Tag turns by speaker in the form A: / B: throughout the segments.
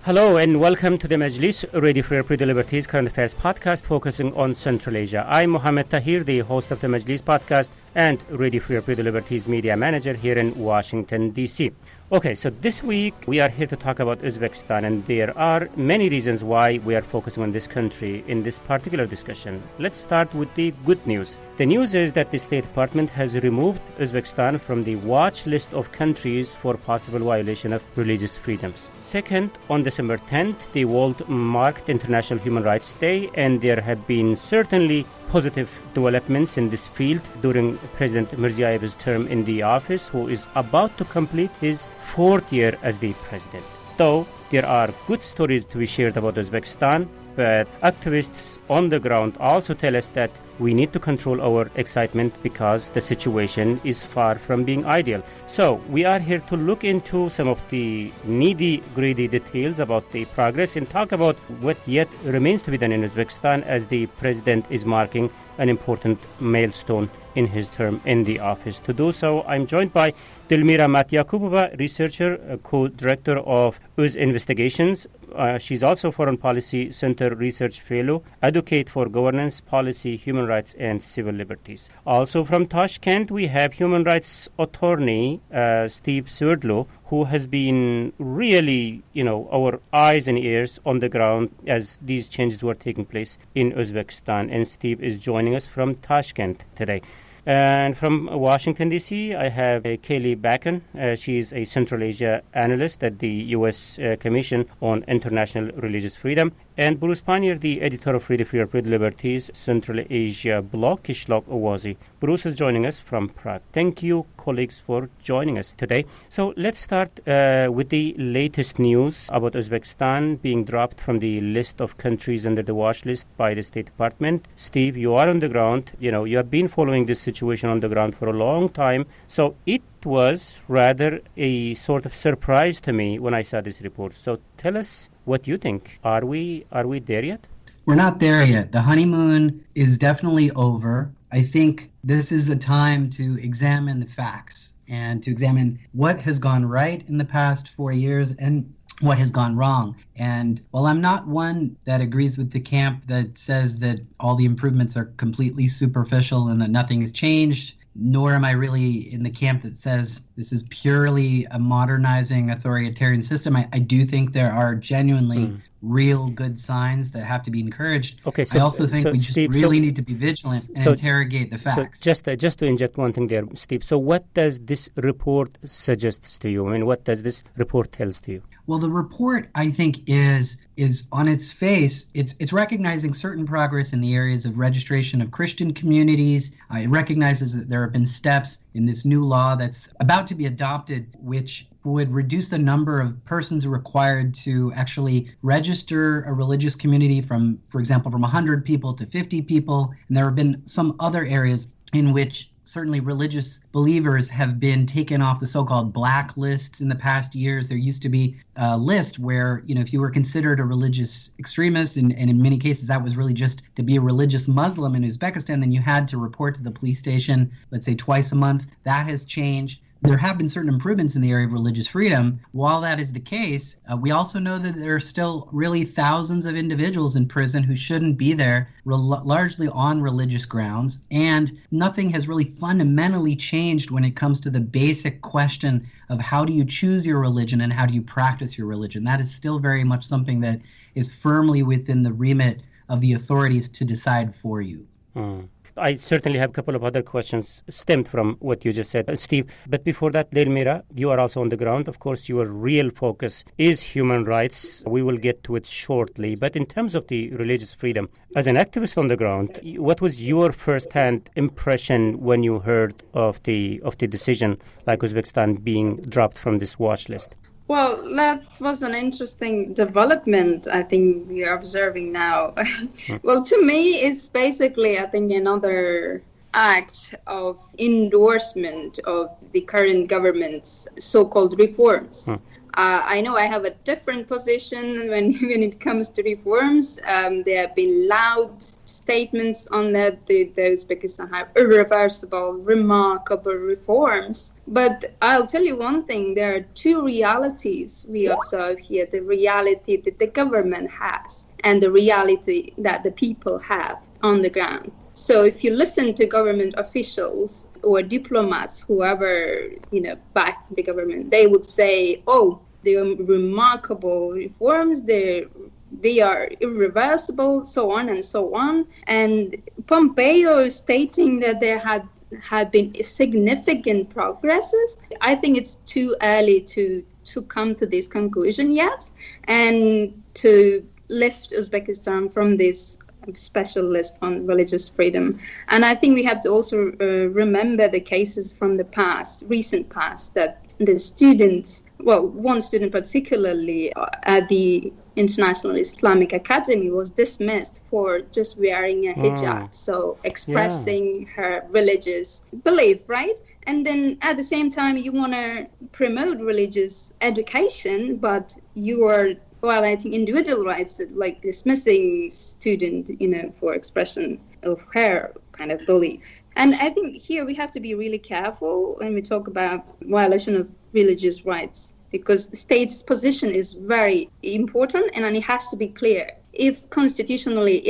A: Hello and welcome to the Majlis, Radio for Pre Liberties Current Affairs podcast focusing on Central Asia. I'm Mohammed Tahir, the host of the Majlis podcast and Radio for Pre Liberties media manager here in Washington, D.C. Okay, so this week we are here to talk about Uzbekistan, and there are many reasons why we are focusing on this country in this particular discussion. Let's start with the good news. The news is that the State Department has removed Uzbekistan from the watch list of countries for possible violation of religious freedoms. Second, on December 10th, the world marked International Human Rights Day, and there have been certainly positive developments in this field during President Mirziyoev's term in the office, who is about to complete his fourth year as the president. Though there are good stories to be shared about Uzbekistan, but activists on the ground also tell us that we need to control our excitement because the situation is far from being ideal. So we are here to look into some of the greedy details about the progress and talk about what yet remains to be done in Uzbekistan as the president is marking an important milestone in his term in the office. To do so, I'm joined by Dilmira Matyakubova, researcher, co-director of Uz Investigations. She's also Foreign Policy Center Research Fellow, advocate for governance, policy, human rights, and civil liberties. Also from Tashkent, we have human rights attorney Steve Sverdlo, who has been really, our eyes and ears on the ground as these changes were taking place in Uzbekistan. And Steve is joining us from Tashkent today. And from Washington, D.C., I have Kaylee Bacon. She is a Central Asia analyst at the U.S. Commission on International Religious Freedom. And Bruce Pannier, the editor of Radio for Liberties Central Asia blog, Kishlok Owazi. Bruce is joining us from Prague. Thank you, colleagues, for joining us today. So let's start with the latest news about Uzbekistan being dropped from the list of countries under the watch list by the State Department. Steve, you are on the ground. You have been following this situation on the ground for a long time. So it was rather a sort of surprise to me when I saw this report. So tell us what you think. Are we there yet?
B: We're not there yet. The honeymoon is definitely over. I think this is a time to examine the facts and to examine what has gone right in the past 4 years and what has gone wrong. And while I'm not one that agrees with the camp that says that all the improvements are completely superficial and that nothing has changed, nor am I really in the camp that says this is purely a modernizing authoritarian system, I do think there are genuinely real good signs that have to be encouraged. Okay, so, I also think we just Steve, really need to be vigilant and interrogate the facts.
A: So just to inject one thing there, Steve. So what does this report suggest to you? I mean, what does this report tells to you?
B: Well, the report, I think, is on its face, it's recognizing certain progress in the areas of registration of Christian communities. It recognizes that there have been steps in this new law that's about to be adopted, which would reduce the number of persons required to actually register a religious community from, for example, from 100 people to 50 people. And there have been some other areas in which certainly religious believers have been taken off the so-called black lists in the past years. There used to be a list where, if you were considered a religious extremist, and in many cases that was really just to be a religious Muslim in Uzbekistan, then you had to report to the police station, let's say twice a month. That has changed. There have been certain improvements in the area of religious freedom. While that is the case, we also know that there are still really thousands of individuals in prison who shouldn't be there, largely on religious grounds. And nothing has really fundamentally changed when it comes to the basic question of how do you choose your religion and how do you practice your religion. That is still very much something that is firmly within the remit of the authorities to decide for you.
A: I certainly have a couple of other questions stemmed from what you just said, Steve. But before that, Dilmira, you are also on the ground. Of course, your real focus is human rights. We will get to it shortly. But in terms of the religious freedom, as an activist on the ground, what was your first-hand impression when you heard of the decision, like Uzbekistan being dropped from this watch list?
C: Well, that was an interesting development, I think we are observing now. Well, to me, it's basically, I think, another act of endorsement of the current government's so-called reforms. I know I have a different position when it comes to reforms. There have been loud statements on that the Uzbekistan have irreversible, remarkable reforms. But I'll tell you one thing, there are two realities we observe here, the reality that the government has and the reality that the people have on the ground. So if you listen to government officials or diplomats, whoever, back the government, they would say, oh, they are remarkable reforms, they are irreversible, so on and so on. And Pompeo is stating that there have been significant progresses. I think it's too early to come to this conclusion yet, and to lift Uzbekistan from this special list on religious freedom. And I think we have to also remember the cases from the past, recent past, that the students, one student particularly at the International Islamic Academy was dismissed for just wearing a hijab, so expressing her religious belief, right? And then at the same time, you want to promote religious education, but you are violating individual rights, like dismissing student, for expression of her kind of belief. And I think here we have to be really careful when we talk about violation of religious rights, because the state's position is very important, and it has to be clear. If constitutionally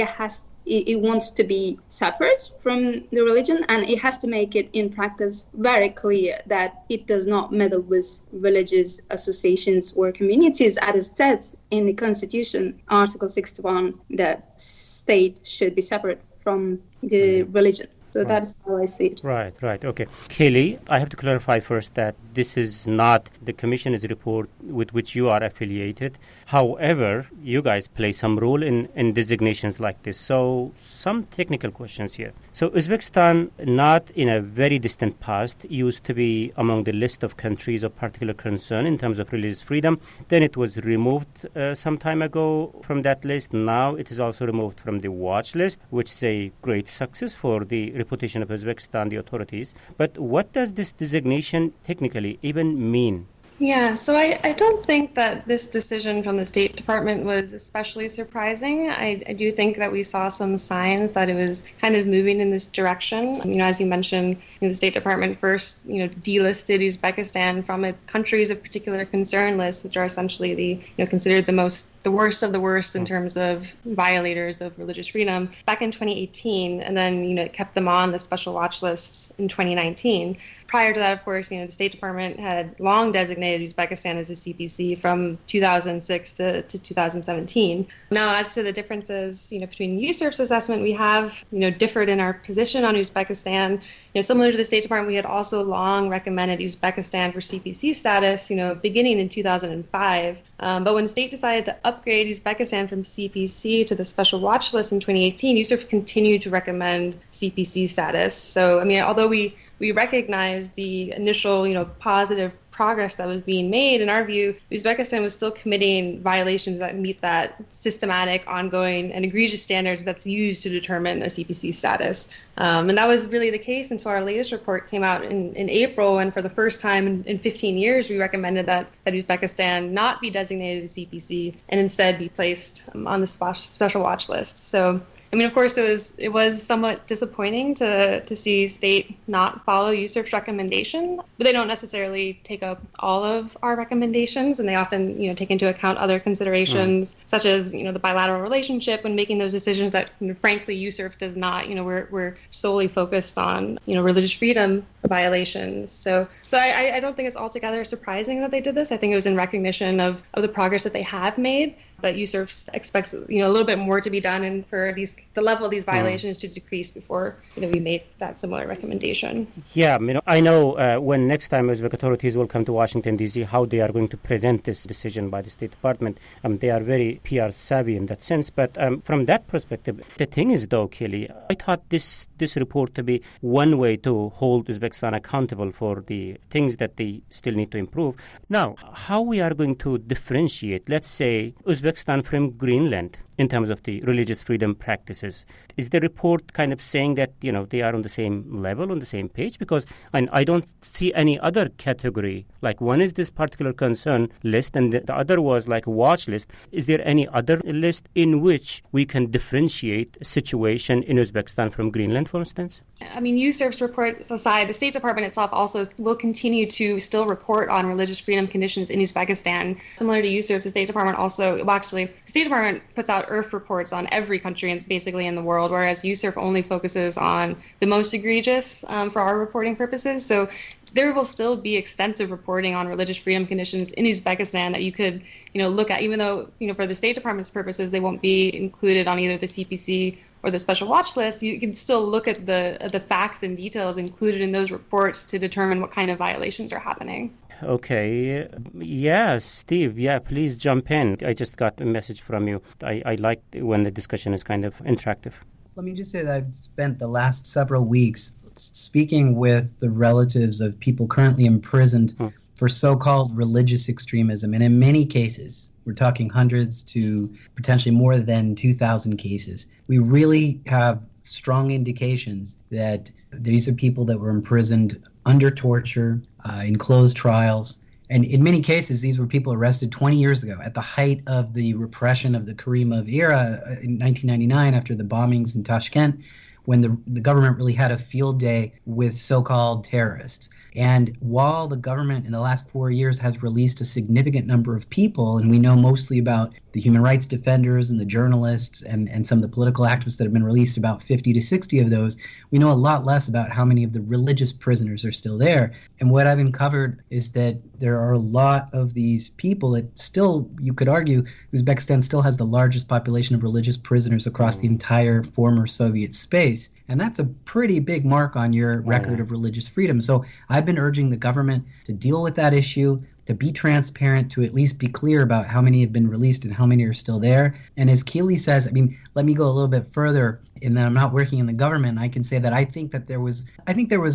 C: it wants to be separate from the religion, and it has to make it in practice very clear that it does not meddle with religious associations or communities, as it says in the Constitution, Article 61, that state should be separate from the religion. So that is how I see it.
A: Right. Okay. Kelly, I have to clarify first that this is not the Commission's report with which you are affiliated. However, you guys play some role in designations like this. So some technical questions here. So Uzbekistan, not in a very distant past, used to be among the list of countries of particular concern in terms of religious freedom. Then it was removed some time ago from that list. Now it is also removed from the watch list, which is a great success for the reputation of Uzbekistan, the authorities. But what does this designation technically even mean?
D: Yeah, so I don't think that this decision from the State Department was especially surprising. I do think that we saw some signs that it was kind of moving in this direction. As you mentioned, the State Department first, delisted Uzbekistan from its countries of particular concern list, which are essentially considered the worst of the worst in terms of violators of religious freedom back in 2018, and then it kept them on the special watch list in 2019. Prior to that, of course, the State Department had long designated Uzbekistan as a CPC from 2006 to 2017. Now, as to the differences, between USURF's assessment, we have, differed in our position on Uzbekistan. Similar to the State Department, we had also long recommended Uzbekistan for CPC status, beginning in 2005. But when the state decided to upgrade Uzbekistan from CPC to the special watch list in 2018, USURF continued to recommend CPC status. So, although we recognize the initial, positive progress that was being made, in our view, Uzbekistan was still committing violations that meet that systematic, ongoing, and egregious standard that's used to determine a CPC status. And that was really the case until our latest report came out in April, and for the first time in 15 years, we recommended that Uzbekistan not be designated a CPC and instead be placed on the special watch list. So, of course, it was somewhat disappointing to see state not follow USURF's recommendation, but they don't necessarily take up all of our recommendations, and they often, take into account other considerations, such as, the bilateral relationship when making those decisions that, frankly, USURF does not. We're solely focused on, religious freedom violations. So I don't think it's altogether surprising that they did this. I think it was in recognition of the progress that they have made, but USURF expects, a little bit more to be done, and for the level of these violations to decrease before, we made that similar recommendation.
A: Yeah, I know when next time Uzbek authorities will come to Washington, D.C., how they are going to present this decision by the State Department. They are very PR savvy in that sense. But from that perspective, the thing is, though, Kelly, I thought this report to be one way to hold Uzbekistan accountable for the things that they still need to improve. Now, how we are going to differentiate, let's say, Uzbekistan from Greenland in terms of the religious freedom practices. Is the report kind of saying that, they are on the same level, on the same page? Because I don't see any other category. Like one is this particular concern list and the other was like a watch list. Is there any other list in which we can differentiate a situation in Uzbekistan from Greenland, for instance?
D: I mean, USERV's report aside, the State Department itself also will continue to still report on religious freedom conditions in Uzbekistan. Similar to USERV, the State Department the State Department puts out IRF reports on every country basically in the world, whereas USERV only focuses on the most egregious for our reporting purposes. So there will still be extensive reporting on religious freedom conditions in Uzbekistan that you could, look at, even though, for the State Department's purposes, they won't be included on either the CPC or the special watch list. You can still look at the facts and details included in those reports to determine what kind of violations are happening.
A: Okay. Yeah, Steve, please jump in. I just got a message from you. I like when the discussion is kind of interactive.
B: Let me just say that I've spent the last several weeks speaking with the relatives of people currently imprisoned for so-called religious extremism. And in many cases, we're talking hundreds to potentially more than 2,000 cases, we really have strong indications that these are people that were imprisoned under torture, in closed trials. And in many cases, these were people arrested 20 years ago at the height of the repression of the Karimov era in 1999 after the bombings in Tashkent, when the government really had a field day with so-called terrorists. And while the government in the last 4 years has released a significant number of people, and we know mostly about the human rights defenders and the journalists and some of the political activists that have been released, about 50 to 60 of those, we know a lot less about how many of the religious prisoners are still there. And what I've uncovered is that there are a lot of these people that still, you could argue, Uzbekistan still has the largest population of religious prisoners across the entire former Soviet space. And that's a pretty big mark on your record of religious freedom. So I've been urging the government to deal with that issue, to be transparent, to at least be clear about how many have been released and how many are still there. And as Keely says, let me go a little bit further in that I'm not working in the government. I can say that I think there was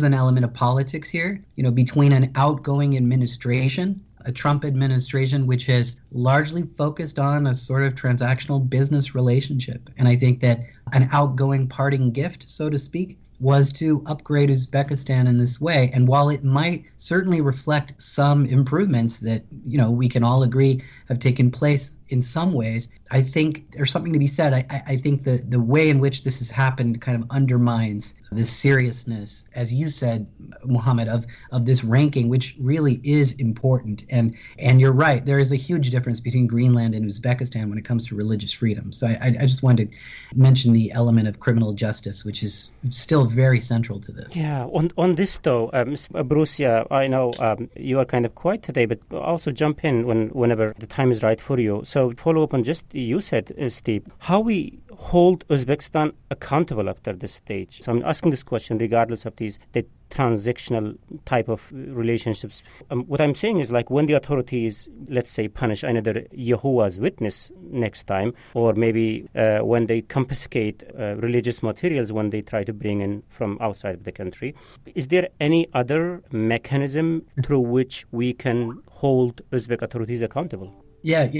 B: an element of politics here, between an outgoing administration, a Trump administration, which has largely focused on a sort of transactional business relationship. And I think that an outgoing parting gift, so to speak, was to upgrade Uzbekistan in this way. And while it might certainly reflect some improvements that, we can all agree have taken place in some ways, I think there's something to be said. I think the way in which this has happened kind of undermines the seriousness, as you said, Mohammed, of this ranking, which really is important. And you're right, there is a huge difference between Greenland and Uzbekistan when it comes to religious freedom. So I just wanted to mention the element of criminal justice, which is still very central to this.
A: Yeah, on this though, Bruce, I know you are kind of quiet today, but also jump in whenever the time is right for you. So follow up on just you said, Steve, how we hold Uzbekistan accountable after this stage. So I'm asking this question regardless of the transactional type of relationships. What I'm saying is, like, when the authorities, let's say, punish another Jehovah's Witness next time, or maybe when they confiscate religious materials when they try to bring in from outside of the country, is there any other mechanism through which we can hold Uzbek authorities accountable?
B: Yeah,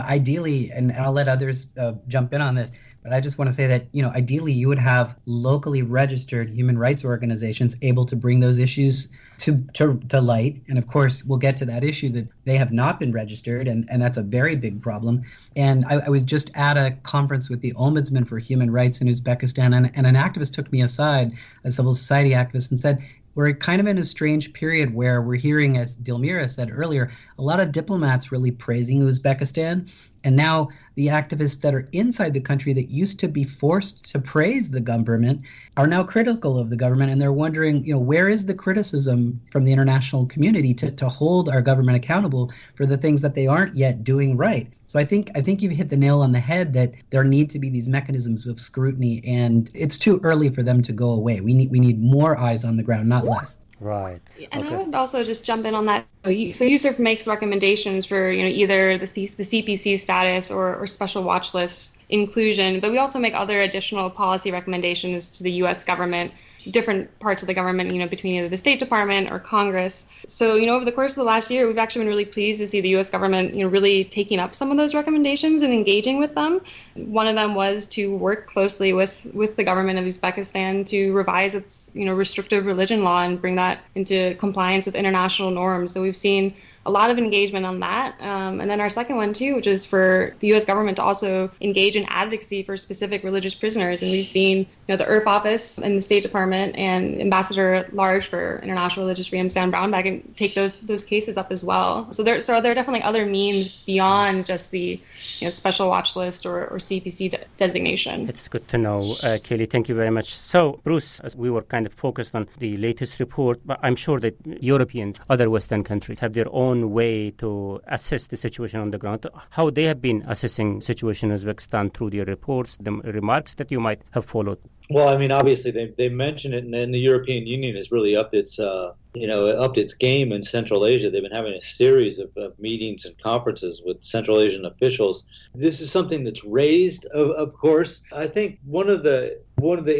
B: ideally, and I'll let others jump in on this, but I just want to say that, ideally you would have locally registered human rights organizations able to bring those issues to light. And of course, we'll get to that issue that they have not been registered, and that's a very big problem. And I was just at a conference with the Ombudsman for Human Rights in Uzbekistan, and an activist took me aside, a civil society activist, and said, we're kind of in a strange period where we're hearing, as Dilmira said earlier, a lot of diplomats really praising Uzbekistan. And now the activists that are inside the country that used to be forced to praise the government are now critical of the government. And they're wondering, where is the criticism from the international community to hold our government accountable for the things that they aren't yet doing right? So I think you've hit the nail on the head that there need to be these mechanisms of scrutiny, and it's too early for them to go away. We need more eyes on the ground, not less.
A: Right.
D: And
A: okay.
D: I would also just jump in on that. So USERV makes recommendations for either the CPC status or special watch list inclusion, but we also make other additional policy recommendations to the U.S. government. different parts of the government, between either the State Department or Congress. So, over the course of the last year, we've actually been really pleased to see the U.S. government, really taking up some of those recommendations and engaging with them. One of them was to work closely with the government of Uzbekistan to revise its, restrictive religion law and bring that into compliance with international norms. So we've seen a lot of engagement on that. And then our second one, too, which is for the U.S. government to also engage in advocacy for specific religious prisoners. And we've seen, the IRF office and the State Department and Ambassador at Large for International Religious Freedom, Sam Brownback, and take those cases up as well. So there are definitely other means beyond just the special watch list or CPC designation.
A: It's good to know, Kaylee. Thank you very much. So, Bruce, as we were kind of focused on the latest report, but I'm sure that Europeans, other Western countries, have their own way to assess the situation on the ground. How they have been assessing the situation in Uzbekistan through their reports, the remarks that you might have followed.
E: Well, I mean, obviously they mentioned it, and the European Union has really upped its game in Central Asia. They've been having a series of meetings and conferences with Central Asian officials. This is something that's raised, of course. I think one of the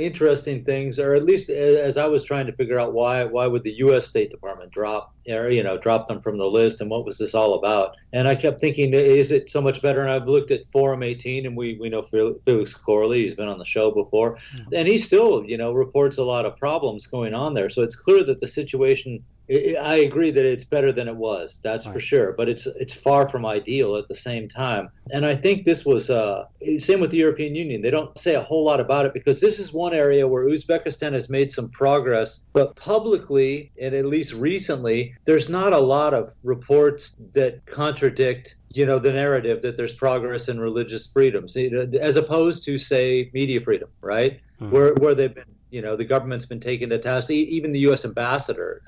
E: interesting things, or at least as I was trying to figure out why would the U.S. State Department drop them from the list, and what was this all about? And I kept thinking, is it so much better? And I've looked at Forum 18, and we know Felix Corley. He's been on the show before, and he still reports a lot of problems going on there. So it's clear that the situation, I agree that it's better than it was, that's for sure, but it's far from ideal at the same time. And I think this was same with the European Union. They don't say a whole lot about it because this is one area where Uzbekistan has made some progress, but publicly, and at least recently, there's not a lot of reports that contradict the narrative that there's progress in religious freedoms, as opposed to, say, media freedom, right? Where they've been, the government's been taken to task. Even the U.S. ambassador,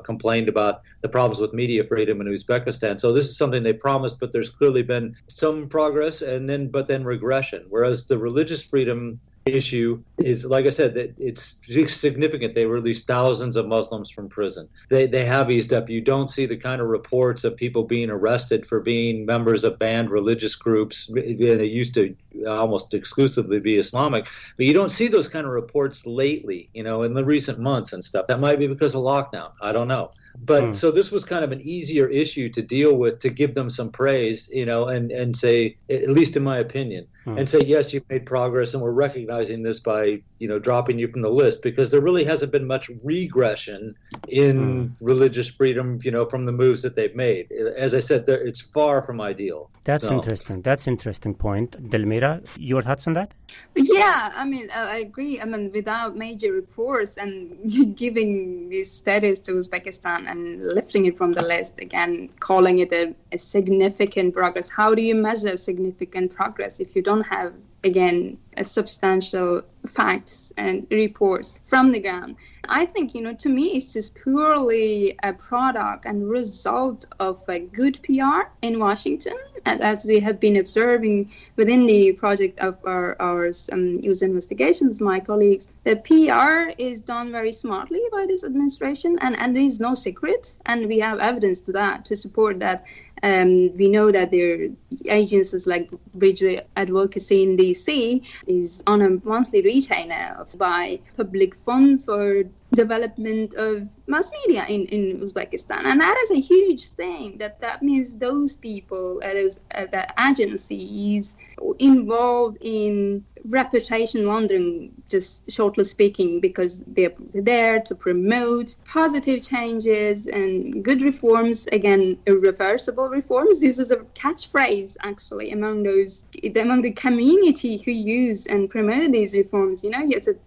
E: complained about the problems with media freedom in Uzbekistan. So this is something they promised, but there's clearly been some progress but then regression. Whereas the religious freedom issue is, like I said, that it's significant. They released thousands of Muslims from prison. They have eased up. You don't see the kind of reports of people being arrested for being members of banned religious groups. They used to almost exclusively be Islamic, but you don't see those kind of reports lately, in the recent months and stuff. That might be because of lockdown. I don't know. But so this was kind of an easier issue to deal with, to give them some praise, and say, at least in my opinion, and say, yes, you've made progress, and we're recognizing this by, dropping you from the list, because there really hasn't been much regression in religious freedom, from the moves that they've made. As I said, it's far from ideal.
A: That's interesting. That's an interesting point. Delmira, your thoughts on that?
C: Yeah, I agree. Without major reports and giving this status to Uzbekistan and lifting it from the list, again, calling it a significant progress. How do you measure significant progress if you don't have, again, a substantial facts and reports from the ground? I think, to me, it's just purely a product and result of a good PR in Washington. And as we have been observing within the project of our US investigations, my colleagues, the PR is done very smartly by this administration, and there's no secret. And we have evidence to that, to support that. We know that there are agencies like Bridge Advocacy in D.C. is on a monthly retainer by public funds for development of mass media in Uzbekistan. And that is a huge thing. That means those people, the agencies involved in reputation laundering, just shortly speaking, because they're there to promote positive changes and good reforms, again, irreversible reforms. This is a catchphrase, actually, among the community who use and promote these reforms.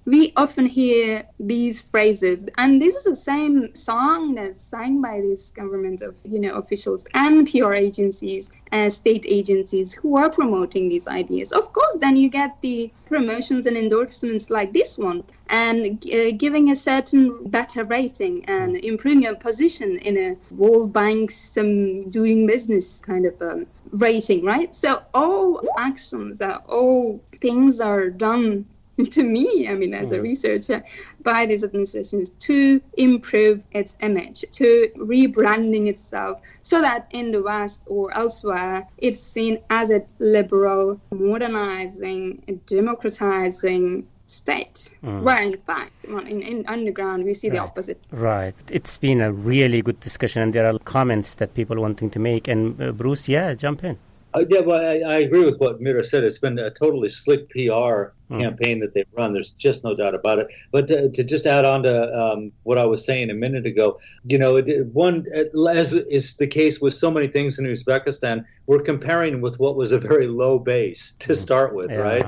C: We often hear these phrases, and this is the same song that's sang by this government of officials and PR agencies, state agencies who are promoting these ideas. Of course, then you get the promotions and endorsements like this one, and giving a certain better rating and improving your position in a World Bank's doing business kind of rating, right? So all actions, all things are done, to me, as a researcher, by this administration, is to improve its image, to rebranding itself, so that in the West or elsewhere, it's seen as a liberal, modernizing, democratizing state. Where in fact, in underground, we see the opposite.
A: Right. It's been a really good discussion, and there are comments that people wanting to make. And Bruce, jump in.
E: I agree with what Mira said. It's been a totally slick PR campaign that they've run. There's just no doubt about it. But to just add on to what I was saying a minute ago, as is the case with so many things in Uzbekistan, we're comparing with what was a very low base to start with, right?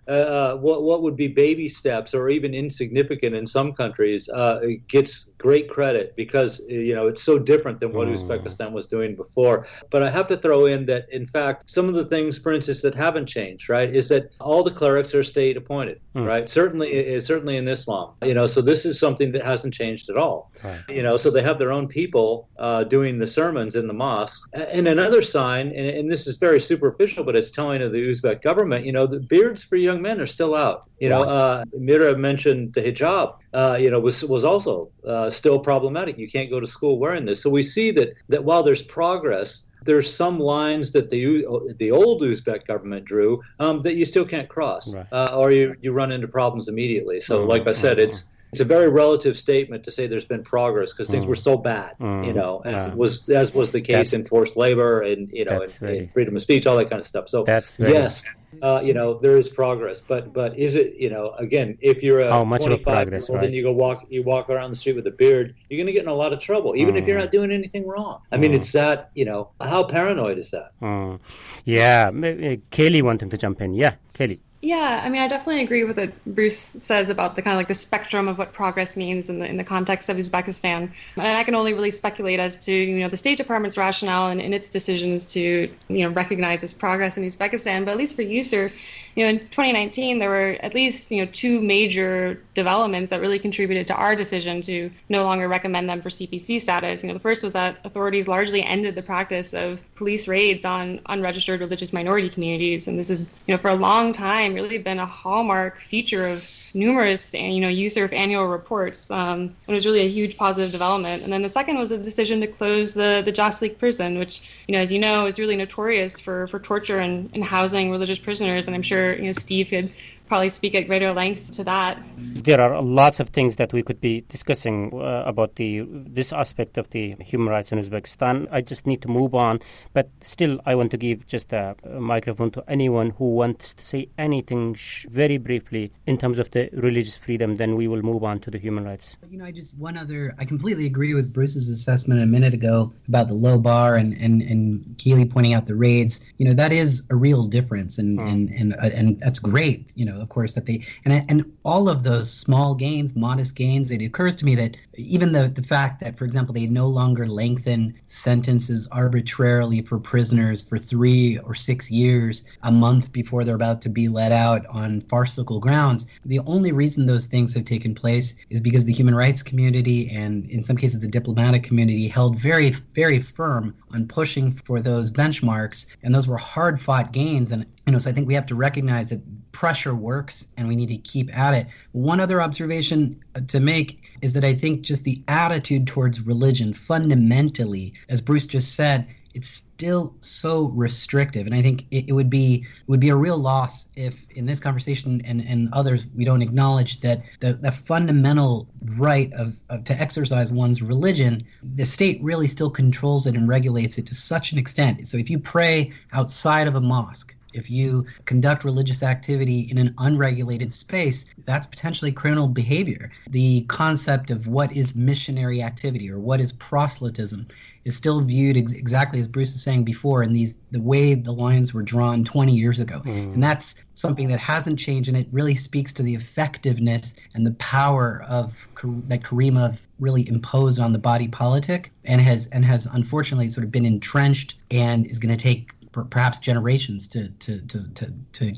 E: What would be baby steps or even insignificant in some countries gets great credit because it's so different than what Uzbekistan was doing before. But I have to throw in that, in fact, some of the things, for instance, that haven't changed, right, is that all the clerics are state appointed, right? Certainly in Islam, so this is something that hasn't changed at all. Right. So they have their own people doing the sermons in the mosque. And another sign, and this is very superficial, but it's telling of the Uzbek government, the beards for young men are still out. Mira mentioned the hijab, was also still problematic. You can't go to school wearing this. So we see that while there's progress, there's some lines that the old Uzbek government drew that you still can't cross, or you run into problems immediately. So, like I said, it's a very relative statement to say there's been progress because things were so bad, as was the case in forced labor and and freedom of speech, all that kind of stuff. So yes, there is progress, but is it again, if you're a 25-year-old and you walk around the street with a beard, you're going to get in a lot of trouble, even if you're not doing anything wrong. I mean, it's that how paranoid is that?
A: Kelly wanting to jump in. Kelly.
D: Yeah, I mean, I definitely agree with what Bruce says about the kind of like the spectrum of what progress means in the context of Uzbekistan. And I can only really speculate as to, the State Department's rationale and its decisions to, recognize this progress in Uzbekistan. But at least for USERF, in 2019, there were at least, two major developments that really contributed to our decision to no longer recommend them for CPC status. The first was that authorities largely ended the practice of police raids on unregistered religious minority communities. And this is, for a long time, really been a hallmark feature of numerous, USERF annual reports. And it was really a huge positive development. And then the second was the decision to close the Jaslik prison, which, as you know, is really notorious for torture and housing religious prisoners. And I'm sure, Steve could probably speak at greater length to that.
A: There are lots of things that we could be discussing about this aspect of the human rights in Uzbekistan. I just need to move on, but still I want to give just a microphone to anyone who wants to say anything very briefly in terms of the religious freedom, then we will move on to the human rights.
B: I completely agree with Bruce's assessment a minute ago about the low bar and Keely pointing out the raids. That is a real difference and that's great, of course, that they and all of those small gains, modest gains. It occurs to me that even the fact that, for example, they no longer lengthen sentences arbitrarily for prisoners for 3 or 6 years, a month before they're about to be let out on farcical grounds. The only reason those things have taken place is because the human rights community and, in some cases, the diplomatic community held very, very firm on pushing for those benchmarks, and those were hard-fought gains. And so I think we have to recognize that pressure works and we need to keep at it. One other observation to make is that I think just the attitude towards religion fundamentally, as Bruce just said, it's still so restrictive. And I think it would be a real loss if in this conversation and others we don't acknowledge that the fundamental right of to exercise one's religion, the state really still controls it and regulates it to such an extent. So if you pray outside of a mosque, if you conduct religious activity in an unregulated space, that's potentially criminal behavior. The concept of what is missionary activity or what is proselytism is still viewed exactly as Bruce was saying before in the way the lines were drawn 20 years ago. And that's something that hasn't changed, and it really speaks to the effectiveness and the power that Karimov really imposed on the body politic and has unfortunately sort of been entrenched and is going to take perhaps generations to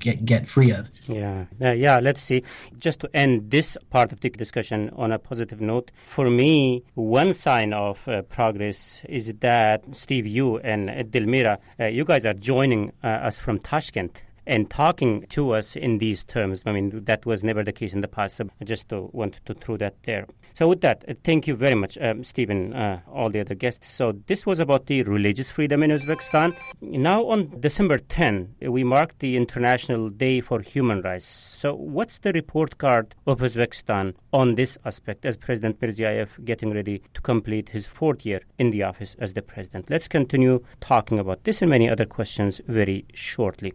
B: get free of.
A: Let's see. Just to end this part of the discussion on a positive note, for me, one sign of progress is that Steve, you and Delmira, you guys are joining us from Tashkent. and talking to us in these terms. I mean, that was never the case in the past. So I just wanted to throw that there. So with that, thank you very much, Stephen, all the other guests. So this was about the religious freedom in Uzbekistan. Now on December 10, we marked the International Day for Human Rights. So what's the report card of Uzbekistan on this aspect as President Mirziyoev getting ready to complete his 4th year in the office as the president? Let's continue talking about this and many other questions very shortly.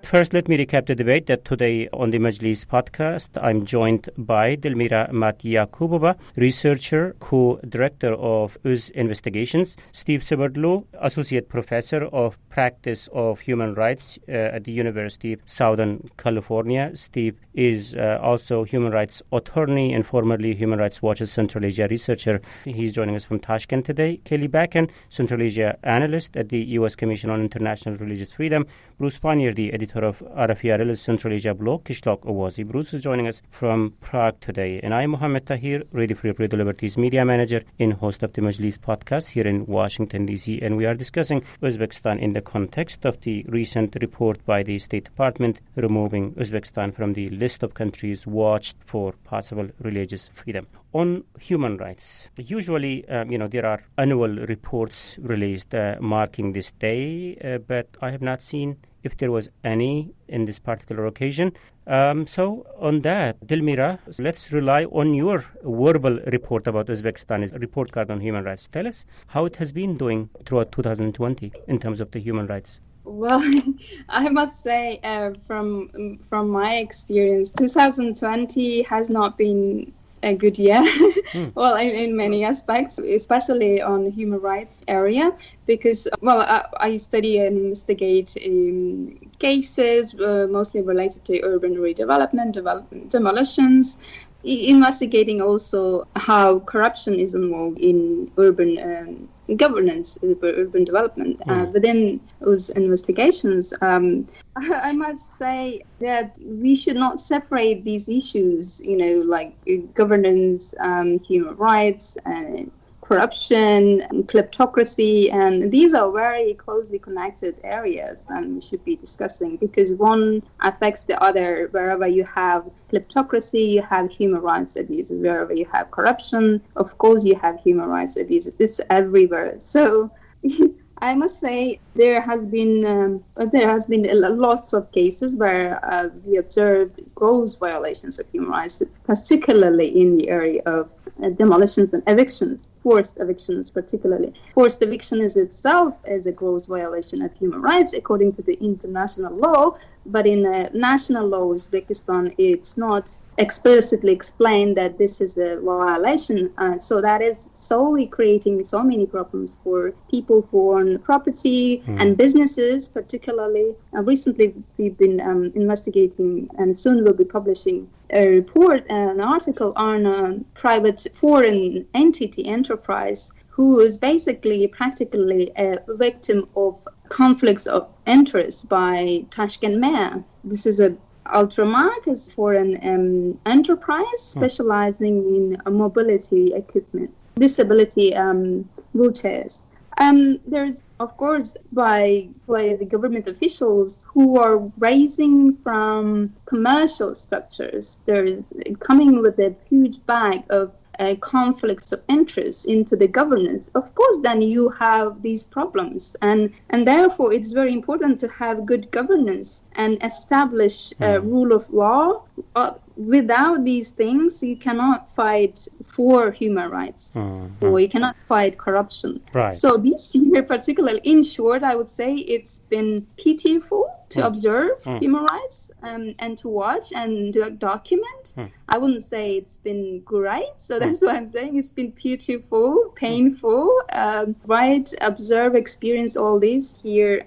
A: First, let me recap the debate that today on the Majlis podcast, I'm joined by Delmira Matyakubova, researcher, co-director of UZ Investigations, Steve Seberdlu, associate professor of practice of human rights at the University of Southern California. Steve is also human rights attorney and formerly Human Rights Watch's Central Asia researcher. He's joining us from Tashkent today. Kelly Bakken, Central Asia analyst at the U.S. Commission on International Religious Freedom. Bruce Pannier, the editor of Arafi Central Asia blog, Kishloq Awazi. Bruce is joining us from Prague today. And I'm Mohammed Tahir, Radio Free Liberties media manager and host of the Majlis podcast here in Washington, D.C. And we are discussing Uzbekistan in the context of the recent report by the State Department removing Uzbekistan from the list of countries watched for possible religious freedom. On human rights, usually, there are annual reports released marking this day, but I have not seen if there was any in this particular occasion. So on that, Delmira, let's rely on your verbal report about Uzbekistan's report card on human rights. Tell us how it has been doing throughout 2020 in terms of the human rights.
C: Well, I must say, from my experience, 2020 has not been a good year. Well, in many aspects, especially on the human rights area, because, I study and investigate cases mostly related to urban redevelopment, demolitions, investigating also how corruption is involved in urban governance, urban development. Within those investigations, I must say that we should not separate these issues, like governance, human rights, corruption, kleptocracy, and these are very closely connected areas and we should be discussing because one affects the other. Wherever you have kleptocracy, you have human rights abuses. Wherever you have corruption, of course you have human rights abuses. It's everywhere. So I must say there has been lots of cases where we observed gross violations of human rights, particularly in the area of demolitions and evictions, forced evictions particularly. Forced eviction is itself as a gross violation of human rights according to the international law, but in national law Uzbekistan it's not explicitly explained that this is a violation. So that is solely creating so many problems for people who own property and businesses particularly. Recently we've been investigating and soon we'll be publishing a report, an article on a private foreign entity enterprise who is practically a victim of conflicts of interest by Tashkent mayor. This is a Ultramark is for an enterprise specializing in mobility equipment, disability wheelchairs. There's, of course, by the government officials who are raising from commercial structures, they're coming with a huge bag of conflicts of interest into the governance. Of course, then you have these problems, and therefore it's very important to have good governance and establish a rule of law. Without these things, you cannot fight for human rights, or you cannot fight corruption.
A: Right.
C: So this year, particularly, in short, I would say it's been pitiful to observe human rights and to watch and to document. I wouldn't say it's been great, so that's why I'm saying it's been pitiful, painful. Observe, experience all this here.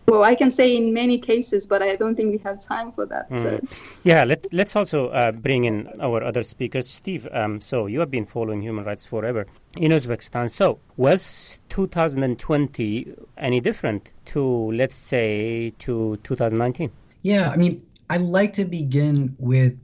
C: Well, I can say in many cases, but I don't think we have time for that. So.
A: Yeah, let's also bring in our other speakers. Steve, so you have been following human rights forever in Uzbekistan. So was 2020 any different to, let's say, to 2019?
B: Yeah, I mean, I like to begin with,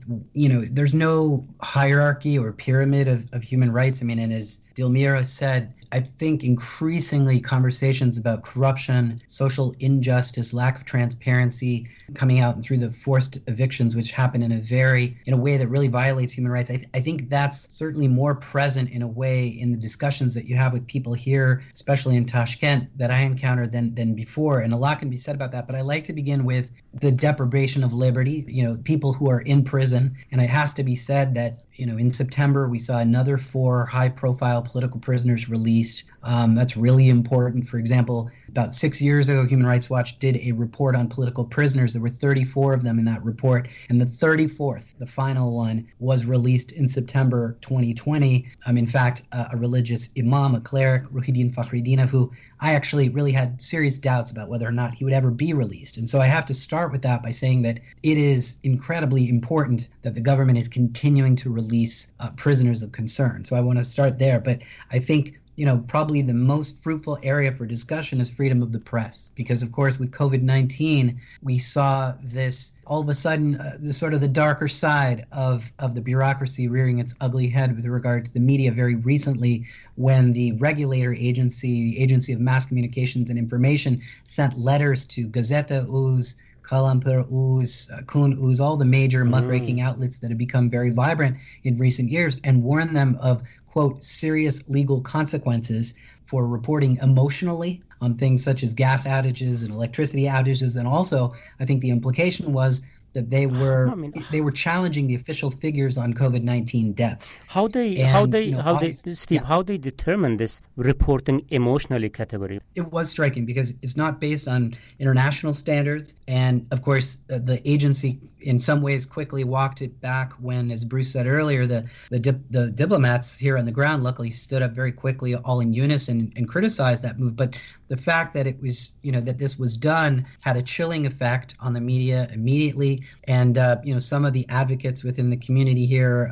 B: there's no hierarchy or pyramid of human rights. I mean, and as Dilmira said, I think increasingly conversations about corruption, social injustice, lack of transparency coming out through the forced evictions, which happen in a way that really violates human rights. I think that's certainly more present in a way in the discussions that you have with people here, especially in Tashkent, that I encounter than before. And a lot can be said about that. But I like to begin with the deprivation of liberty, people who are in prison. And it has to be said that, in September, we saw another 4 high-profile political prisoners released. That's really important. For example, about 6 years ago, Human Rights Watch did a report on political prisoners. There were 34 of them in that report. And the 34th, the final one, was released in September 2020. In fact, a religious imam, a cleric, Ruhiddin Fakhridinov, who I actually really had serious doubts about whether or not he would ever be released. And so I have to start with that by saying that it is incredibly important that the government is continuing to release prisoners of concern. So I want to start there. But I think probably the most fruitful area for discussion is freedom of the press. Because, of course, with COVID-19, we saw this all of a sudden, the darker side of the bureaucracy rearing its ugly head with regard to the media very recently, when the regulator agency, the Agency of Mass Communications and Information, sent letters to Gazeta Uz, Kalampur Uz, Kun Uz, all the major muckraking outlets that have become very vibrant in recent years, and warned them of, quote, serious legal consequences for reporting emotionally on things such as gas outages and electricity outages. And also, I think the implication was that they were challenging the official figures on COVID-19 deaths.
A: How they determine this reporting emotionally category?
B: It was striking because it's not based on international standards, and of course the agency in some ways quickly walked it back when, as Bruce said earlier, the diplomats here on the ground luckily stood up very quickly, all in unison, and criticized that move. But the fact that it was, that this was done had a chilling effect on the media immediately. And, some of the advocates within the community here,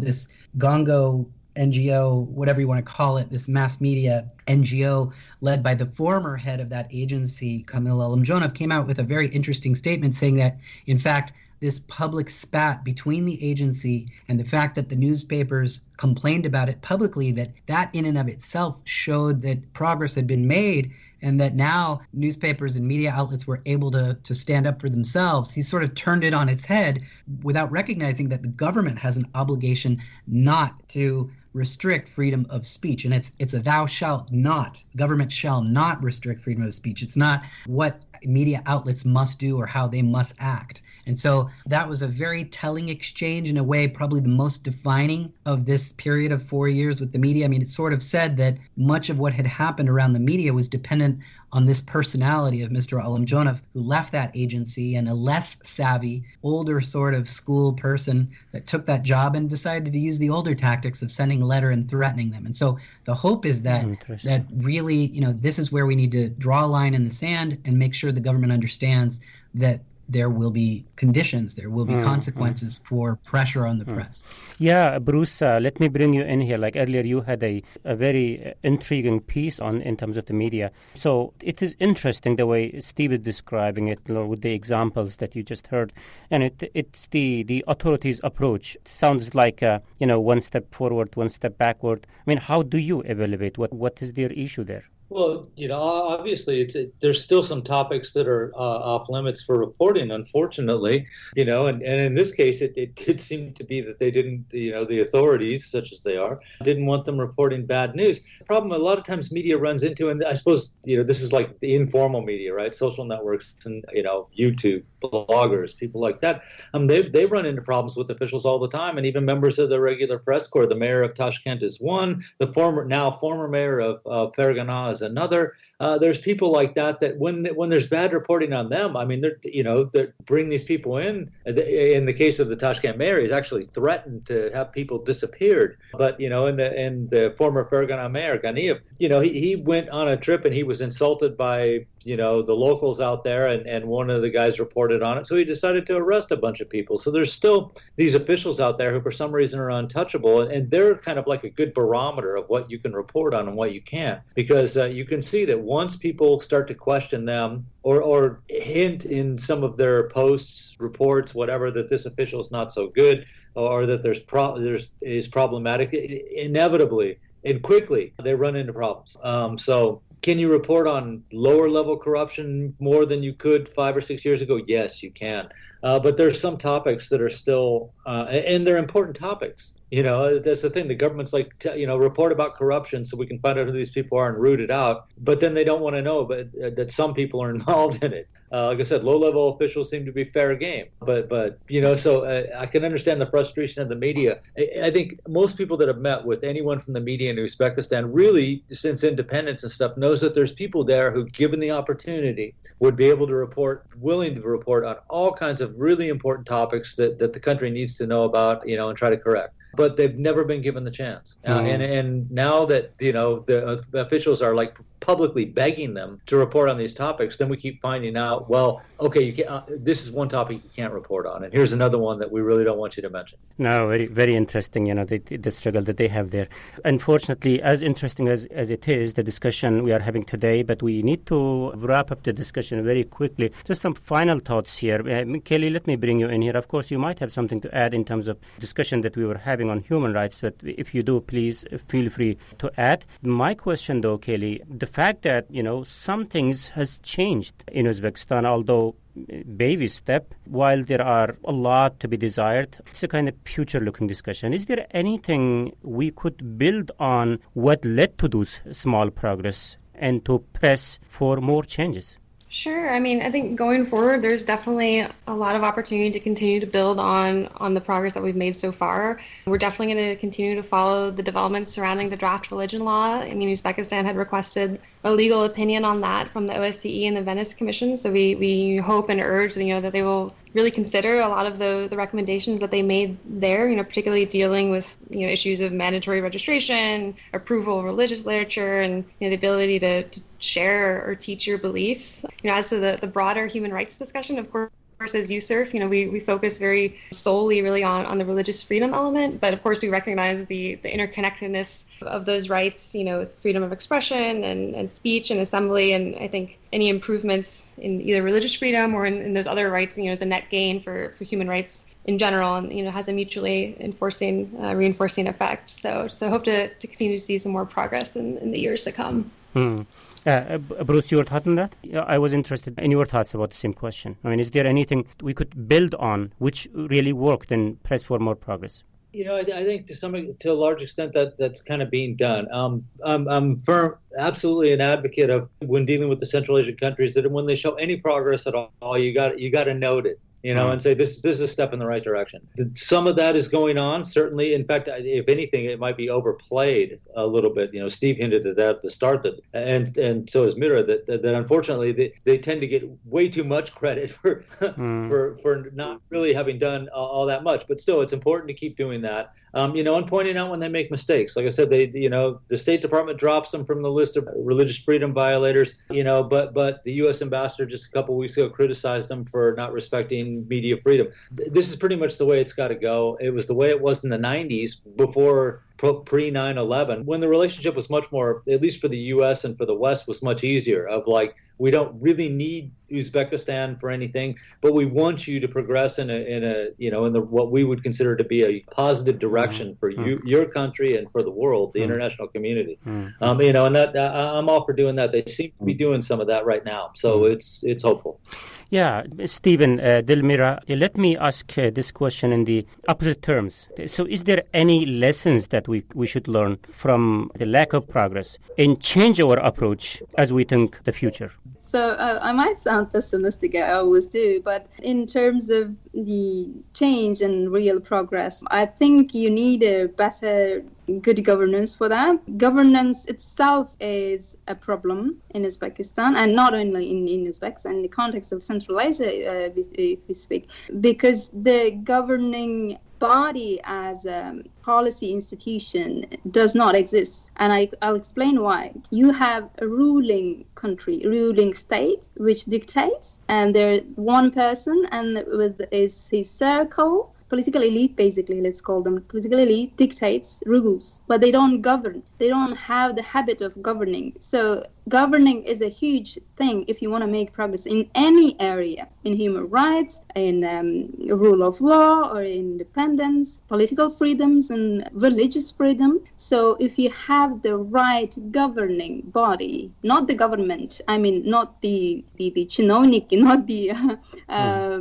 B: this Gongo NGO, whatever you want to call it, this mass media NGO led by the former head of that agency, Kamil Alamjonov, came out with a very interesting statement saying that, in fact, this public spat between the agency and the fact that the newspapers complained about it publicly, that in and of itself showed that progress had been made, and that now newspapers and media outlets were able to stand up for themselves. He sort of turned it on its head without recognizing that the government has an obligation not to restrict freedom of speech. And it's a thou shalt not. Government shall not restrict freedom of speech. It's not what media outlets must do or how they must act. And so that was a very telling exchange, in a way, probably the most defining of this period of 4 years with the media. I mean, it sort of said that much of what had happened around the media was dependent on this personality of Mr. Alamjonov, who left that agency, and a less savvy, older sort of school person that took that job and decided to use the older tactics of sending a letter and threatening them. And so the hope is that really, this is where we need to draw a line in the sand and make sure the government understands that there will be conditions, there will be consequences for pressure on the press.
A: Yeah, Bruce, let me bring you in here. Like earlier, you had a very intriguing piece in terms of the media. So it is interesting the way Steve is describing it, with the examples that you just heard. And it's the authorities' approach. It sounds like, one step forward, one step backward. I mean, how do you evaluate what is their issue there?
E: Well, obviously, there's still some topics that are off limits for reporting, unfortunately, and in this case, it did seem to be that they didn't, the authorities, such as they are, didn't want them reporting bad news. The problem a lot of times media runs into, and I suppose, this is like the informal media, right? Social networks and, YouTube, bloggers, people like that. They run into problems with officials all the time, and even members of the regular press corps. The mayor of Tashkent is one, the former mayor of Fergana is another. There's people like that when there's bad reporting on them, I mean, they bring these people in. In the case of the Tashkent mayor, he's actually threatened to have people disappeared. But in the former Fergana mayor, Ganiyev, he went on a trip and he was insulted by the locals out there, and one of the guys reported on it. So he decided to arrest a bunch of people. So there's still these officials out there who for some reason are untouchable, and they're kind of like a good barometer of what you can report on and what you can't, because you can see that once people start to question them or hint in some of their posts, reports, whatever, that this official is not so good or that is problematic, inevitably and quickly they run into problems. So can you report on lower level corruption more than you could 5 or 6 years ago? Yes, you can. But there's some topics that are still, and they're important topics. That's the thing. The government's like, report about corruption so we can find out who these people are and root it out. But then they don't want to know that some people are involved in it. Like I said, low-level officials seem to be fair game. But so I can understand the frustration of the media. I think most people that have met with anyone from the media in Uzbekistan, really, since independence and stuff, knows that there's people there who, given the opportunity, would be able to report, willing to report on all kinds of really important topics that the country needs to know about, and try to correct. But they've never been given the chance. And now that, the officials are like publicly begging them to report on these topics, then we keep finding out, well, okay, you can't, this is one topic you can't report on, and here's another one that we really don't want you to mention.
A: No, very, very interesting, the struggle that they have there. Unfortunately, as interesting as it is, the discussion we are having today, but we need to wrap up the discussion very quickly. Just some final thoughts here. Kelly, let me bring you in here. Of course, you might have something to add in terms of discussion that we were having on human rights, but if you do, please feel free to add. My question, though, Kelly, the fact that, some things has changed in Uzbekistan, although baby step, while there are a lot to be desired, it's a kind of future-looking discussion. Is there anything we could build on what led to those small progress and to press for more changes?
D: Sure. I mean, I think going forward, there's definitely a lot of opportunity to continue to build on the progress that we've made so far. We're definitely going to continue to follow the developments surrounding the draft religion law. I mean, Uzbekistan had requested a legal opinion on that from the OSCE and the Venice Commission. So we hope and urge, that they will really consider a lot of the recommendations that they made there, particularly dealing with, issues of mandatory registration, approval of religious literature, and, the ability to share or teach your beliefs. As to the broader human rights discussion, of course, as USURF, we focus very solely really on the religious freedom element, but of course we recognize the interconnectedness of those rights, with freedom of expression and speech and assembly, and I think any improvements in either religious freedom or in those other rights, is a net gain for human rights in general, and has a mutually reinforcing effect. So hope to continue to see some more progress in the years to come.
A: Bruce, your thought on that? I was interested in your thoughts about the same question. I mean, is there anything we could build on which really worked and press for more progress?
E: I think to a large extent that's kind of being done. I'm absolutely an advocate of, when dealing with the Central Asian countries, that when they show any progress at all, you got to note it. And say this is a step in the right direction. Some of that is going on, certainly. In fact, if anything, it might be overplayed a little bit. Steve hinted at that at the start, and so is Mira, that unfortunately they tend to get way too much credit for not really having done all that much. But still, it's important to keep doing that. And pointing out when they make mistakes. Like I said, the State Department drops them from the list of religious freedom violators. But the U.S. ambassador just a couple weeks ago criticized them for not respecting media freedom. This is pretty much the way it's got to go. It was the way it was in the 90s before pre 9/11, when the relationship was much more, at least for the U.S. and for the West, was much easier. Of like, we don't really need Uzbekistan for anything, but we want you to progress in the what we would consider to be a positive direction for your country and for the world, the international community. And that I'm all for doing that. They seem to be doing some of that right now, so it's hopeful.
A: Yeah, Stephen, Delmira, let me ask this question in the opposite terms. So is there any lessons that we should learn from the lack of progress and change our approach as we think the future?
C: So I might sound pessimistic, I always do, but in terms of the change and real progress, I think you need a better good governance for that. Governance itself is a problem in Uzbekistan, and not only in Uzbekistan, in the context of Central Asia, if we speak, because the governing body as a policy institution does not exist. And I'll explain why. You have a ruling country, ruling state, which dictates, and there's one person and with his circle, political elite, basically, let's call them. Political elite dictates rules, but they don't govern. They don't have the habit of governing. So governing is a huge thing if you want to make progress in any area, in human rights, in rule of law, or independence, political freedoms, and religious freedom. So if you have the right governing body, not the government, I mean, not the chinovnik, not the,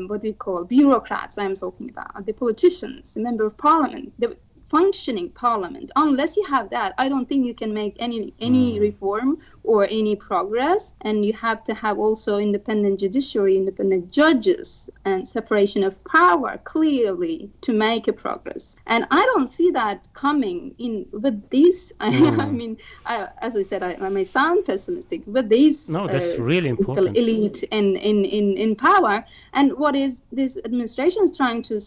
C: what do you call, bureaucrats I'm talking about, the politicians, the member of parliament, the functioning parliament. Unless you have that, I don't think you can make any reform or any progress. And you have to have also independent judiciary, independent judges, and separation of power clearly to make a progress. And I don't see that coming in with these. I mean, as I said, I may sound pessimistic, but these
A: that's really important.
C: Elite in power. And what is this administration is trying to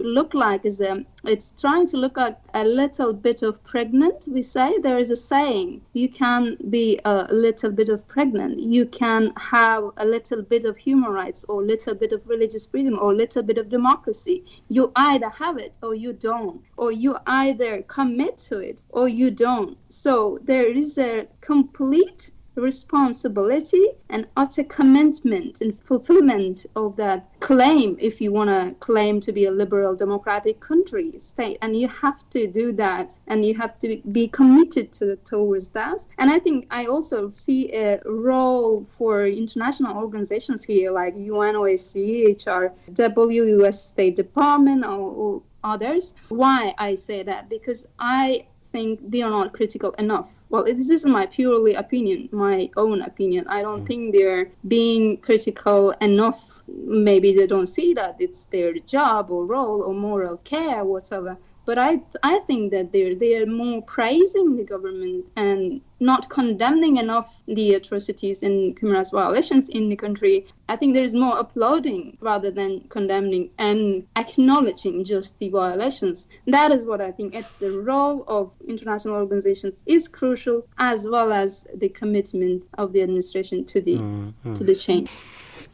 C: look like is it's trying to look like a little bit of pregnant. We say there is a saying, you can be a little bit of pregnant, you can have a little bit of human rights or little bit of religious freedom or little bit of democracy. You either have it or you don't, or you either commit to it or you don't. So there is a complete responsibility and utter commitment and fulfillment of that claim, if you want to claim to be a liberal democratic country, state. And you have to do that, and you have to be committed towards that. And I think I also see a role for international organizations here, like UNOSCE, HRW, US State Department, or others. Why I say that? Because I think they are not critical enough. Well, this is my purely opinion, my own opinion. I don't think they're being critical enough. Maybe they don't see that it's their job or role or moral care, whatever. But I think that they're more praising the government and not condemning enough the atrocities and human rights violations in the country. I think there is more applauding rather than condemning and acknowledging just the violations. That is what I think. It's the role of international organizations is crucial, as well as the commitment of the administration to the change.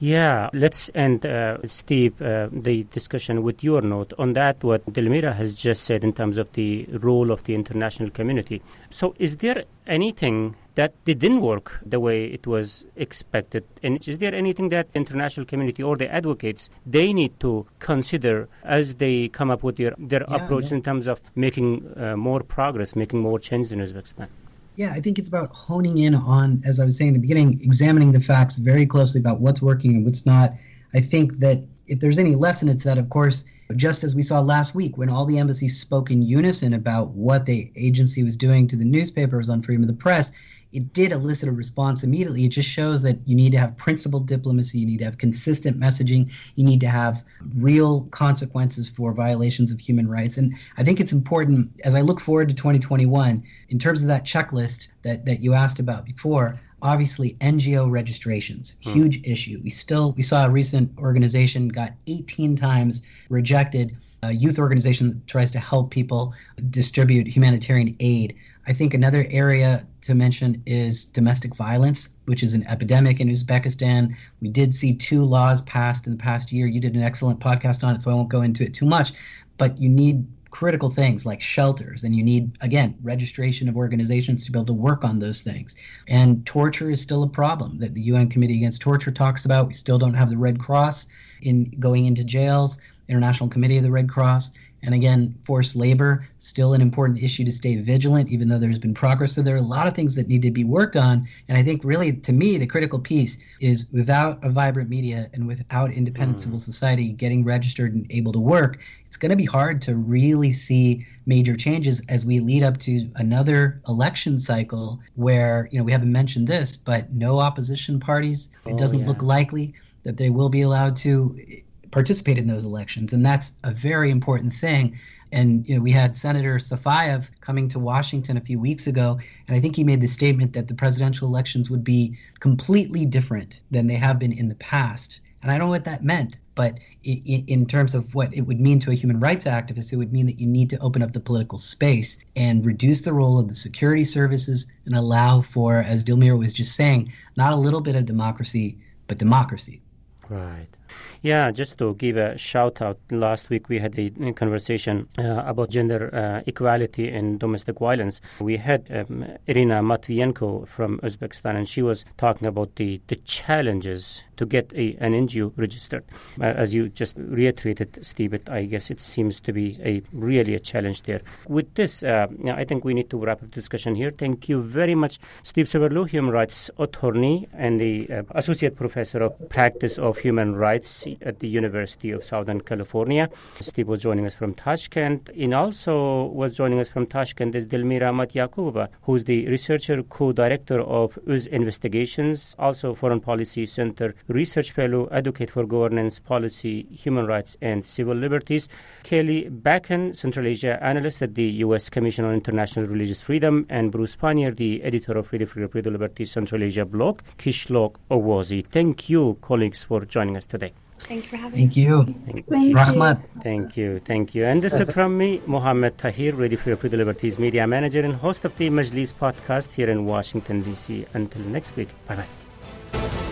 A: Yeah, let's end, Steve, the discussion with your note on that, what Delmira has just said in terms of the role of the international community. So is there anything that didn't work the way it was expected? And is there anything that the international community or the advocates, they need to consider as they come up with their approach in terms of making more progress, making more change in Uzbekistan?
B: Yeah, I think it's about honing in on, as I was saying in the beginning, examining the facts very closely about what's working and what's not. I think that if there's any lesson, it's that, of course, just as we saw last week when all the embassies spoke in unison about what the agency was doing to the newspapers on freedom of the press, it did elicit a response immediately. It just shows that you need to have principled diplomacy, you need to have consistent messaging, you need to have real consequences for violations of human rights. And I think it's important, as I look forward to 2021, in terms of that checklist that you asked about before, obviously NGO registrations, huge issue. We saw a recent organization got 18 times rejected, a youth organization that tries to help people distribute humanitarian aid. I think another area to mention is domestic violence, which is an epidemic in Uzbekistan. We did see 2 laws passed in the past year. You did an excellent podcast on it, so I won't go into it too much. But you need critical things like shelters, and you need, again, registration of organizations to be able to work on those things. And torture is still a problem that the UN Committee Against Torture talks about. We still don't have the Red Cross in going into jails, International Committee of the Red Cross. And again, forced labor, still an important issue to stay vigilant, even though there's been progress. So there are a lot of things that need to be worked on. And I think really, to me, the critical piece is without a vibrant media and without independent civil society getting registered and able to work, it's going to be hard to really see major changes as we lead up to another election cycle where, we haven't mentioned this, but no opposition parties. It doesn't look likely that they will be allowed to participate in those elections, and that's a very important thing. And we had Senator Safayev coming to Washington a few weeks ago, and I think he made the statement that the presidential elections would be completely different than they have been in the past. And I don't know what that meant, But in terms of what it would mean to a human rights activist, it would mean that you need to open up the political space and reduce the role of the security services and allow for, as Dilmira was just saying, not a little bit of democracy, but democracy.
A: Right. Yeah, just to give a shout out, last week we had a conversation about gender equality and domestic violence. We had Irina Matvienko from Uzbekistan, and she was talking about the challenges to get an NGO registered. As you just reiterated, Steve, I guess it seems to be really a challenge there. With this, I think we need to wrap up the discussion here. Thank you very much, Steve Severlu, human rights attorney and the associate professor of practice of human rights at the University of Southern California. Steve was joining us from Tashkent. And also was joining us from Tashkent is Dilmira Matyakova, who's the researcher, co-director of Uz Investigations, also Foreign Policy Center research fellow, advocate for governance, policy, human rights, and civil liberties. Kelly Bakken, Central Asia analyst at the U.S. Commission on International Religious Freedom, and Bruce Pannier, the editor of Radio Free April Liberties Central Asia blog, Kishlok Owazi. Thank you, colleagues, for joining us today.
D: Thanks for having me.
B: Thank you.
C: Thank you.
B: Rahmat.
A: Thank you. And this is from me, Mohammed Tahir, Radio Free April Liberties media manager and host of the Majlis podcast here in Washington, D.C. Until next week. Bye-bye.